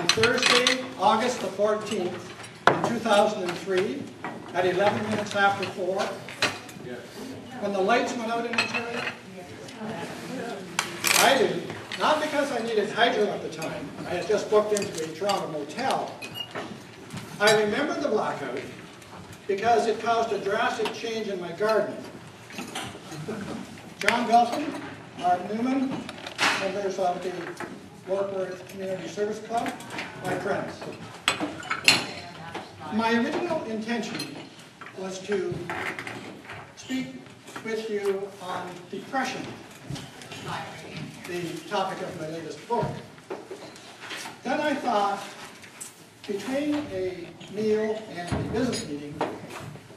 on Thursday, August the 14th, in 2003, at 11 minutes after 4, when the lights went out in Ontario? I do. Not because I needed hydro at the time. I had just booked into a Toronto motel. I remember the blackout because it caused a drastic change in my garden. John Belton, Mark Newman, members of the Warkworth Community Service Club, my friends. My original intention was to speak with you on depression, the topic of my latest book. Then I thought, between a meal and a business meeting,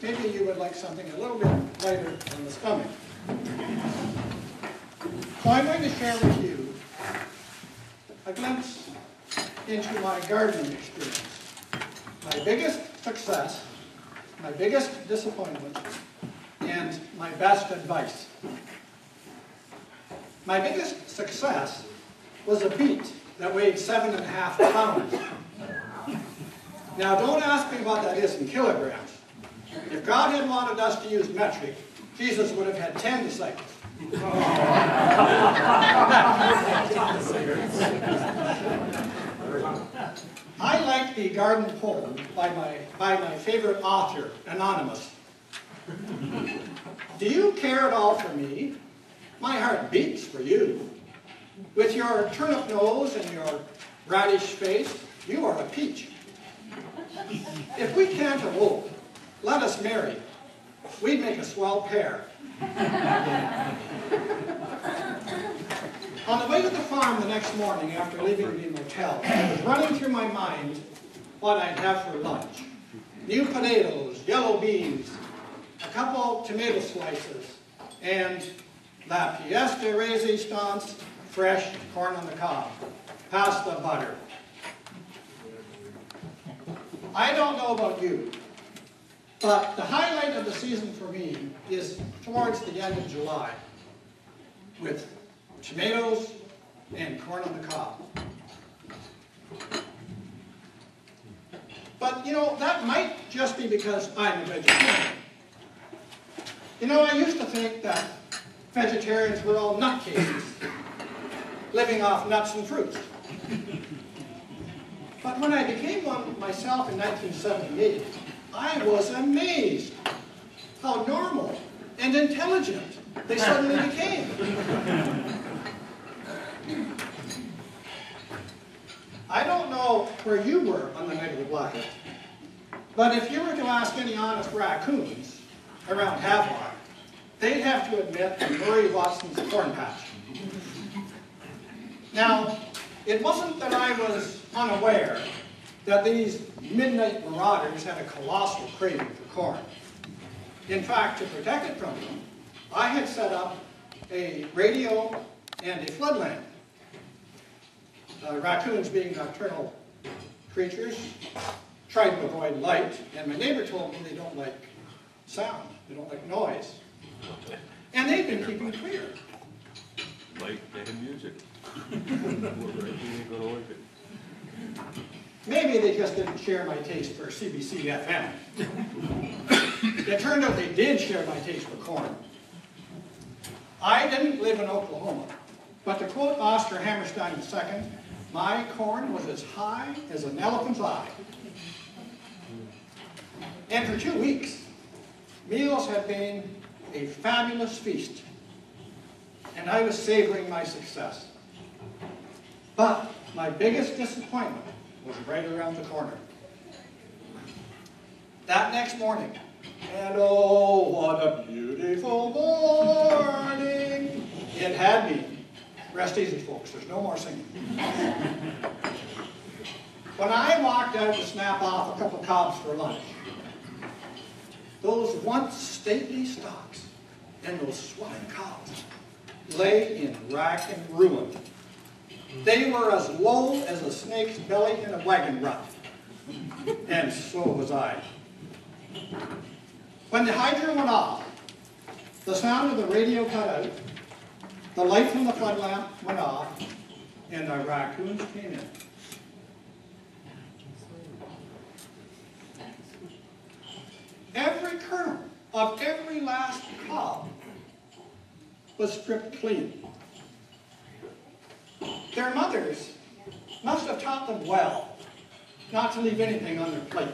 maybe you would like something a little bit lighter on the stomach. So I'm going to share with you a glimpse into my gardening experience. My biggest success, my biggest disappointment, and my best advice. My biggest success was a beet that weighed 7.5 pounds. Now, don't ask me what that is in kilograms. If God had wanted us to use metric, Jesus would have had 10 disciples. I like the garden poem by my favorite author, Anonymous. Do you care at all for me? My heart beats for you. With your turnip nose and your radish face, you are a peach. If we can't elope, let us marry. We'd make a swell pair. On the way to the farm the next morning after leaving the motel, it was running through my mind what I'd have for lunch. New potatoes, yellow beans, a couple tomato slices, and la pièce de résistance, fresh corn on the cob. Pass the butter. I don't know about you, but the highlight of the season for me is towards the end of July, with tomatoes and corn on the cob. But, you know, that might just be because I'm a vegetarian. You know, I used to think that vegetarians were all nutcases, living off nuts and fruits. But when I became one myself in 1978, I was amazed how normal and intelligent they suddenly became. I don't know where you were on the night of the blackout, but if you were to ask any honest raccoons around Havelock, they'd have to admit to Murray Watson's corn patch. Now, it wasn't that I was unaware that these midnight marauders had a colossal craving for corn. In fact, to protect it from them, I had set up a radio and a flood lamp. Raccoons, being nocturnal creatures, try to avoid light, and my neighbor told me they don't like sound, they don't like noise. And they've been keeping clear. Light and music. Maybe they just didn't share my taste for CBC FM. It turned out they did share my taste for corn. I didn't live in Oklahoma, but to quote Oscar Hammerstein II, my corn was as high as an elephant's eye. And for 2 weeks, meals had been a fabulous feast, and I was savoring my success. But my biggest disappointment was right around the corner. That next morning, and oh, what a beautiful morning it had been. Rest easy, folks, there's no more singing. When I walked out to snap off a couple cobs for lunch, those once stately stalks and those swelling cobs lay in rack and ruin. They were as low as a snake's belly in a wagon rut. And so was I. When the hydrant went off, the sound of the radio cut out, the light from the flood lamp went off, and the raccoons came in. every kernel of every last cob was stripped clean. Their mothers must have taught them well not to leave anything on their plate.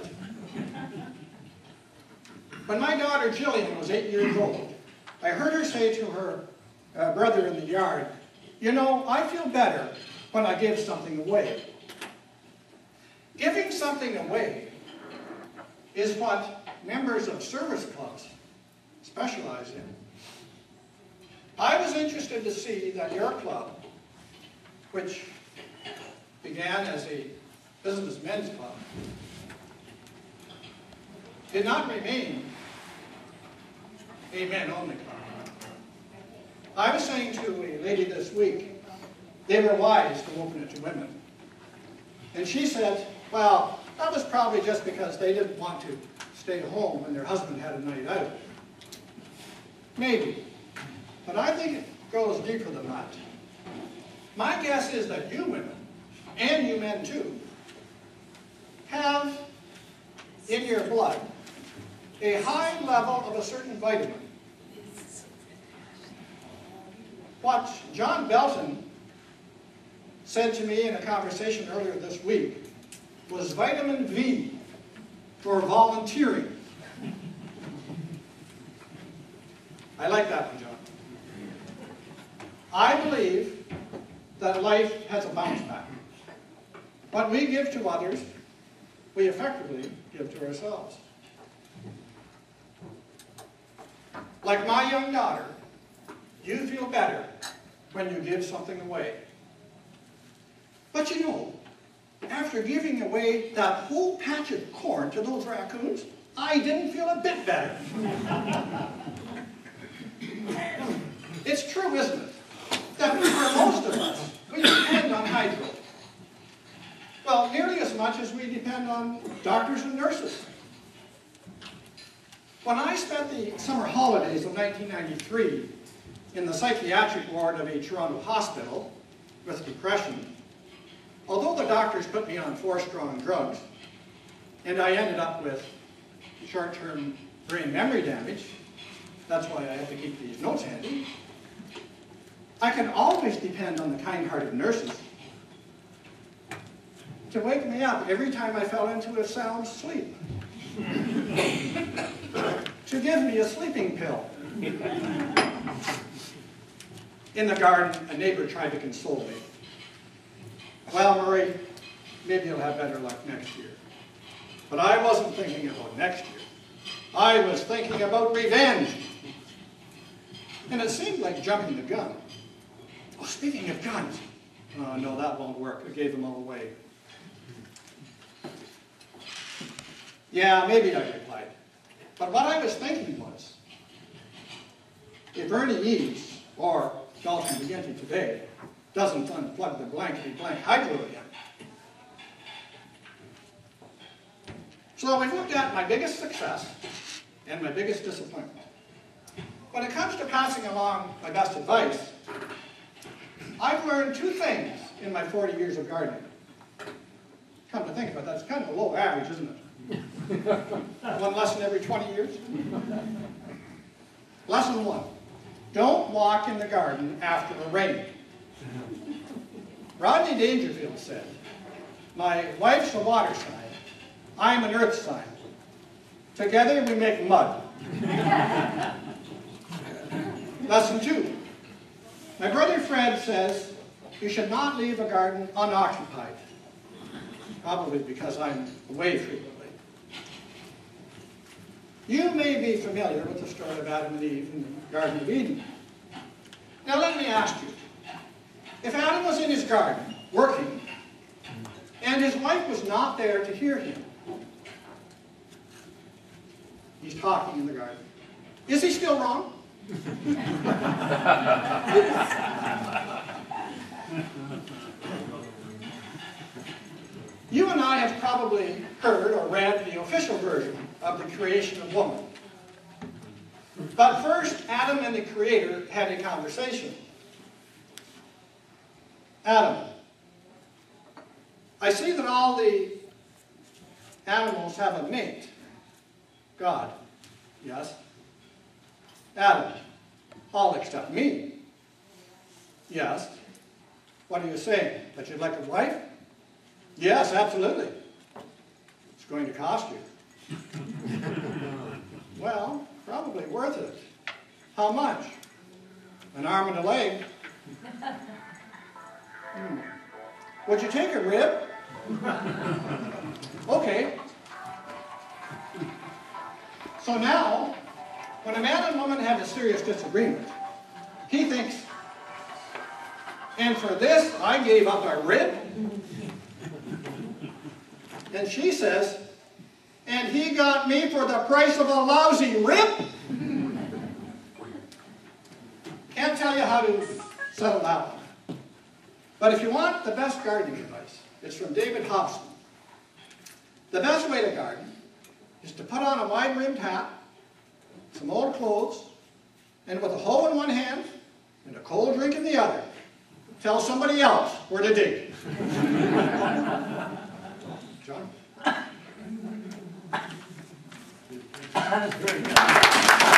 When my daughter Jillian was 8 years old, I heard her say to her brother in the yard, "You know, I feel better when I give something away." Giving something away is what members of service clubs specialize in. I was interested to see that your club, which began as a businessmen's club, did not remain a men-only club. I was saying to a lady this week, they were wise to open it to women. And she said, well, that was probably just because they didn't want to stay home when their husband had a night out. Maybe. But I think it goes deeper than that. My guess is that you women, and you men too, have in your blood a high level of a certain vitamin. What John Belton said to me in a conversation earlier this week was vitamin V for volunteering. I like that one, John. I believe that life has a bounce back. What we give to others, we effectively give to ourselves. Like my young daughter, you feel better when you give something away. But you know, after giving away that whole patch of corn to those raccoons, I didn't feel a bit better. It's true, isn't it, that for most of us, we depend on hydro. Well, nearly as much as we depend on doctors and nurses. When I spent the summer holidays of 1993 in the psychiatric ward of a Toronto hospital with depression, although the doctors put me on 4 strong drugs, and I ended up with short-term brain memory damage, that's why I have to keep these notes handy, I can always depend on the kind-hearted nurses to wake me up every time I fell into a sound sleep, to give me a sleeping pill. In the garden, a neighbor tried to console me. Well, Murray, maybe you'll have better luck next year. But I wasn't thinking about next year. I was thinking about revenge. And it seemed like jumping the gun. Oh, speaking of guns. Oh, no, that won't work. I gave them all away. Yeah, maybe, I replied. But what I was thinking was, if Ernie Eves, or Dalton McGinty today, doesn't unplug the blankety-blank hydro again. So we've looked at my biggest success and my biggest disappointment. When it comes to passing along my best advice, I've learned 2 things in my 40 years of gardening. Come to think of it, that's kind of a low average, isn't it? 1 lesson every 20 years. Lesson 1, don't walk in the garden after the rain. Rodney Dangerfield said, my wife's a water sign, I'm an earth sign. Together we make mud. Lesson 2, my brother Fred says you should not leave a garden unoccupied. Probably because I'm away frequently. You may be familiar with the story of Adam and Eve in the Garden of Eden. Now let me ask you, if Adam was in his garden, working, and his wife was not there to hear him, he's talking in the garden, is he still wrong? You and I have probably heard or read the official version of the creation of woman. But first, Adam and the Creator had a conversation. Adam, I see that all the animals have a mate, God. Yes. Adam, all except me. Yes. What are you saying? That you'd like a wife? Yes, absolutely. It's going to cost you. Well, probably worth it. How much? An arm and a leg. Would you take a rib? Okay. So now, when a man and woman have a serious disagreement, he thinks, and for this I gave up a rib? And she says, and he got me for the price of a lousy rib? Can't tell you how to settle that one. But if you want the best gardening advice, it's from David Hobson. The best way to garden is to put on a wide-rimmed hat, some old clothes, and with a hoe in one hand and a cold drink in the other, tell somebody else where to dig. John? That is very good.